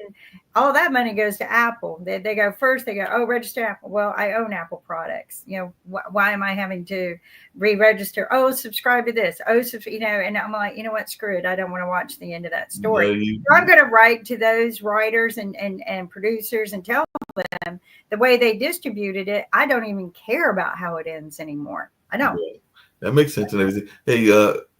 all that money goes to Apple. They go first, they go, oh, register Apple. Well, I own Apple products. Why am I having to re-register? Oh, subscribe to this. Oh, and I'm like, you know what? Screw it. I don't want to watch the end of that story. So I'm going to write to those writers and producers and tell them the way they distributed it. I don't even care about how it ends anymore. I don't. Yeah. That makes sense and everything. Hey,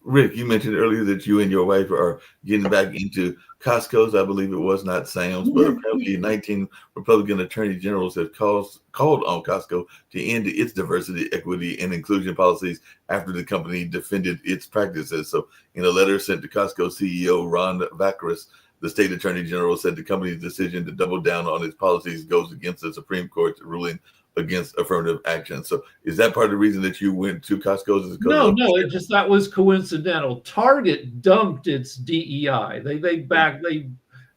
Rick, you mentioned earlier that you and your wife are getting back into Costco's. I believe it was, not Sam's, but apparently 19 Republican attorney generals have called on Costco to end its diversity, equity, and inclusion policies after the company defended its practices. So in a letter sent to Costco CEO Ron Vaccaris, the state attorney general said the company's decision to double down on its policies goes against the Supreme Court's ruling against affirmative action. So is that part of the reason that you went to Costco's? No, that was coincidental. Target dumped its DEI.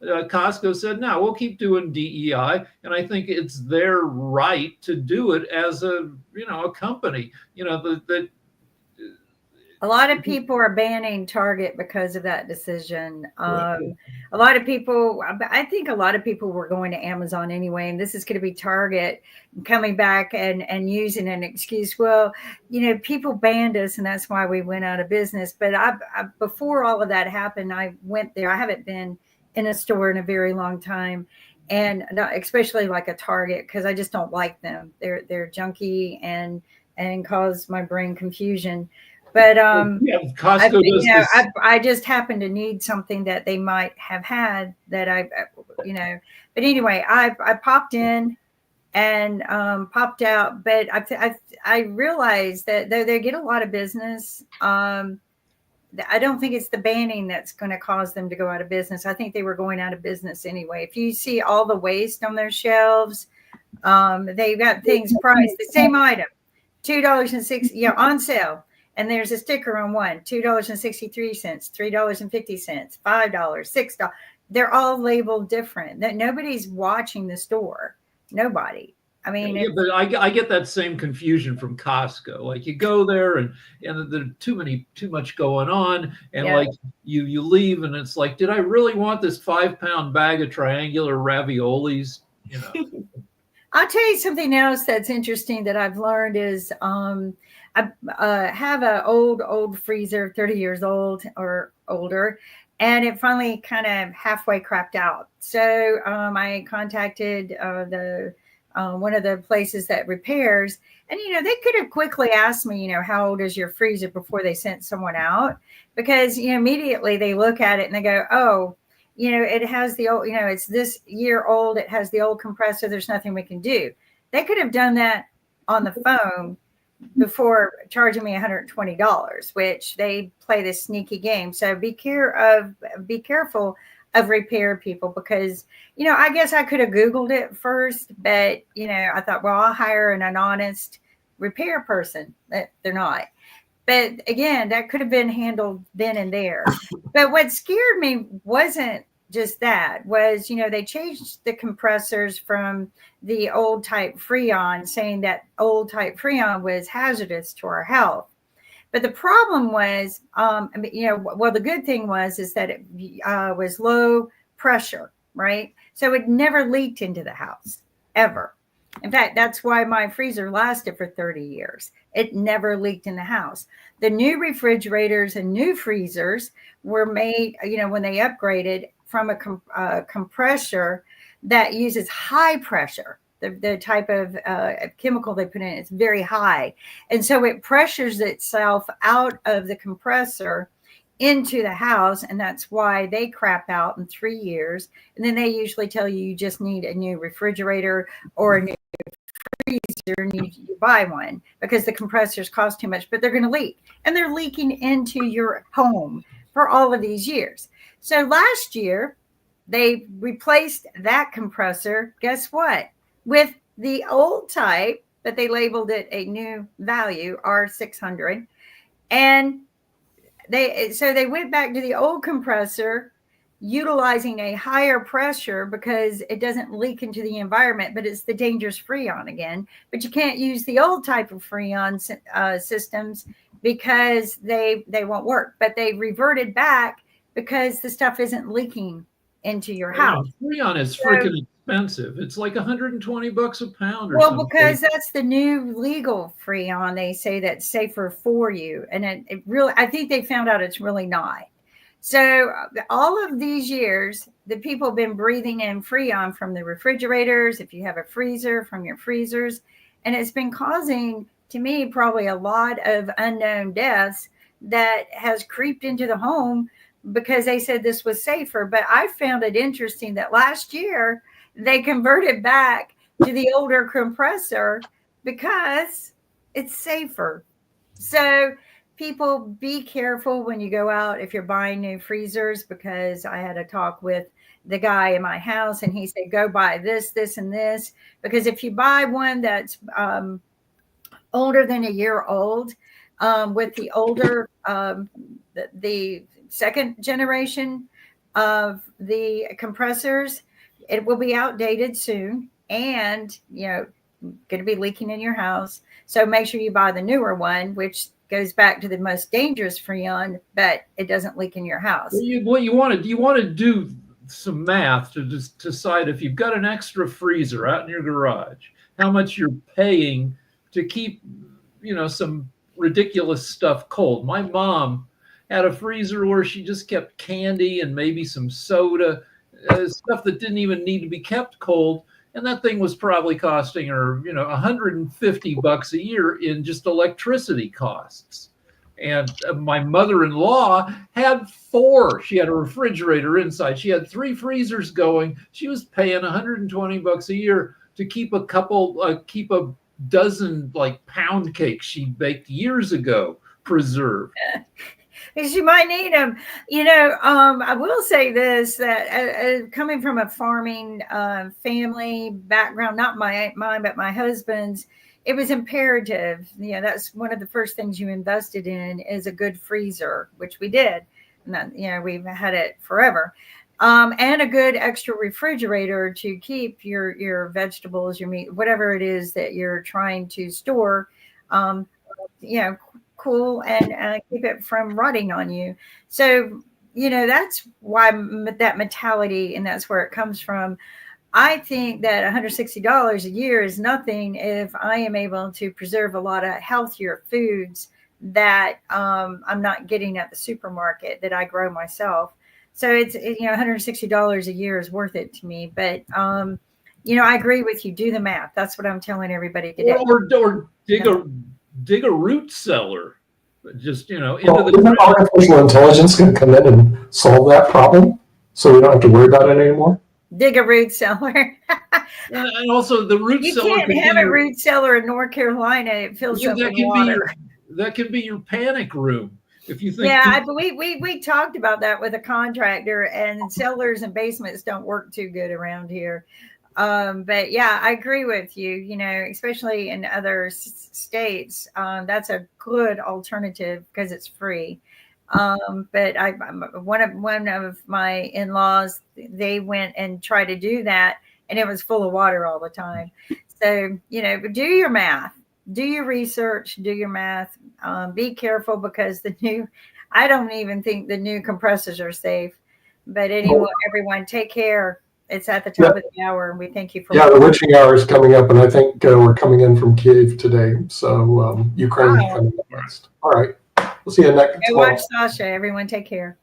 Costco said, no, we'll keep doing DEI. And I think it's their right to do it as a company, a lot of people are banning Target because of that decision. Right. A lot of people, I think a lot of people were going to Amazon anyway, and this is going to be Target coming back and using an excuse. Well, people banned us, and that's why we went out of business. But before all of that happened, I went there. I haven't been in a store in a very long time, and especially like a Target, because I just don't like them. They're junky and cause my brain confusion. But Costco I just happen to need something that they might have had that But anyway, I popped in and popped out. But I realized that though they get a lot of business, I don't think it's the banning that's going to cause them to go out of business. I think they were going out of business anyway. If you see all the waste on their shelves, they've got things priced the same item, $2.60, on sale. And there's a sticker on one, $2.63, $3.50, $5, $6. They're all labeled different. That nobody's watching the store. Nobody. I mean, but I get that same confusion from Costco. Like you go there and there's too much going on, and like you leave and it's like, did I really want this 5-pound bag of triangular raviolis? I'll tell you something else that's interesting that I've learned is I have an old freezer, 30 years old or older, and it finally kind of halfway crapped out. So I contacted one of the places that repairs, and they could have quickly asked me, how old is your freezer before they sent someone out, because immediately they look at it and they go, oh, it has the old, it's this year old, it has the old compressor, there's nothing we can do. They could have done that on the phone before charging me $120, which they play this sneaky game. So be careful of repair people, because I guess I could have Googled it first, but I thought, well, I'll hire an honest repair person. They're not. But again, that could have been handled then and there. But what scared me wasn't just that, was, they changed the compressors from the old type Freon, saying that old type Freon was hazardous to our health. But the problem was, the good thing is that it was low pressure, right? So it never leaked into the house, ever. In fact, that's why my freezer lasted for 30 years. It never leaked in the house. The new refrigerators and new freezers were made, when they upgraded from a compressor that uses high pressure. The type of chemical they put in, it's very high. And so it pressures itself out of the compressor into the house. And that's why they crap out in 3 years. And then they usually tell you just need a new refrigerator or a new freezer, and you buy one because the compressors cost too much, but they're going to leak. And they're leaking into your home for all of these years. So last year, they replaced that compressor. Guess what? With the old type, but they labeled it a new value, R600. And they went back to the old compressor, utilizing a higher pressure because it doesn't leak into the environment, but it's the dangerous Freon again. But you can't use the old type of Freon systems because they won't work. But they reverted back because the stuff isn't leaking into your house. Freon is freaking expensive. It's like $120 a pound or well, something. because that's the new legal Freon. They say that's safer for you. And it really, I think they found out it's really not. So all of these years, the people have been breathing in Freon from the refrigerators, if you have a freezer, from your freezers. And it's been causing, to me, probably a lot of unknown deaths that has creeped into the home because they said this was safer. But I found it interesting that last year they converted back to the older compressor because it's safer. So people, be careful when you go out if you're buying new freezers, because I had a talk with the guy in my house and he said, go buy this, this, and this. Because if you buy one that's older than a year old, with the older, the second generation of the compressors, it will be outdated soon and, going to be leaking in your house. So make sure you buy the newer one, which goes back to the most dangerous Freon, but it doesn't leak in your house. You want to do some math to just decide if you've got an extra freezer out in your garage, how much you're paying to keep, some ridiculous stuff cold. My mom had a freezer where she just kept candy and maybe some soda, stuff that didn't even need to be kept cold. And that thing was probably costing her, $150 a year in just electricity costs. And my mother-in-law had 4. She had a refrigerator inside. She had 3 freezers going. She was paying $120 a year to keep a dozen like pound cakes she baked years ago preserved. Because you might need them. I will say this, that coming from a farming family background, not mine, but my husband's, it was imperative. That's one of the first things you invested in is a good freezer, which we did. And that, we've had it forever. And a good extra refrigerator to keep your vegetables, your meat, whatever it is that you're trying to store, cool and keep it from rotting on you. So, that's why that mentality, and that's where it comes from. I think that $160 a year is nothing if I am able to preserve a lot of healthier foods that I'm not getting at the supermarket that I grow myself. So it's, $160 a year is worth it to me. But, I agree with you. Do the math. That's what I'm telling everybody today. Or dig a root cellar, just into isn't artificial intelligence going to come in and solve that problem, so we don't have to worry about it anymore? Dig a root cellar. And also the root cellar. You can't have a root cellar in North Carolina. It fills up with water. That can be your panic room if you think. Yeah, we talked about that with a contractor, and cellars and basements don't work too good around here. But yeah, I agree with you, especially in other states, that's a good alternative because it's free. But one of my in-laws, they went and tried to do that and it was full of water all the time. So, do your math, do your research, do your math, be careful because I don't even think the new compressors are safe. But anyway, everyone take care. It's at the top of the hour, and we thank you for. Yeah, the witching hour is coming up, and I think we're coming in from Kiev today. So Ukraine Wow. coming up next. All right. We'll see you next Go month. watch Sasha. Everyone take care.